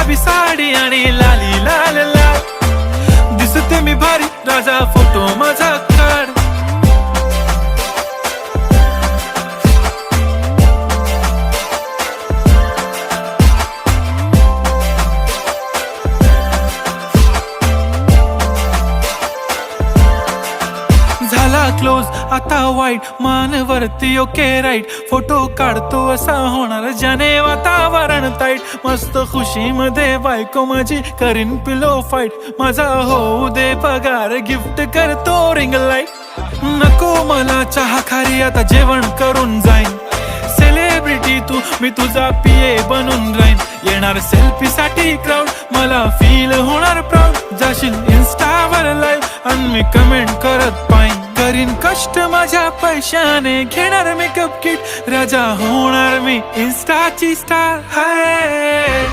गुलाबी साडी आणि लाली लाल लाल, दिसते मी भारी राजा फोटो माझा काढ. झाला क्लोज आता वाईट, मानवरती ओके राईट, फोटो काढतो असा होणार ज्याने वातावरण ताईट. मस्त खुशी मध्ये बायको माझी करीन पिलो फाईट, माझा होऊ दे पगार गिफ्ट करतो रिंग लाईट. नको मला चहा खारी आता जेवण करून जाईन, सेलिब्रिटी तू मी तुझा पिये बनून राहीन. येणार सेल्फी साठी क्राऊड मला फील होणार प्राऊड, जाशील इन्स्टावर लाईव्ह आणि मी कमेंट करत पाईन. करीन कष्ट माझ्या पैशाने, घेणार मेकअप किट, राजा होणार मी इन्स्टाची स्टार. हाय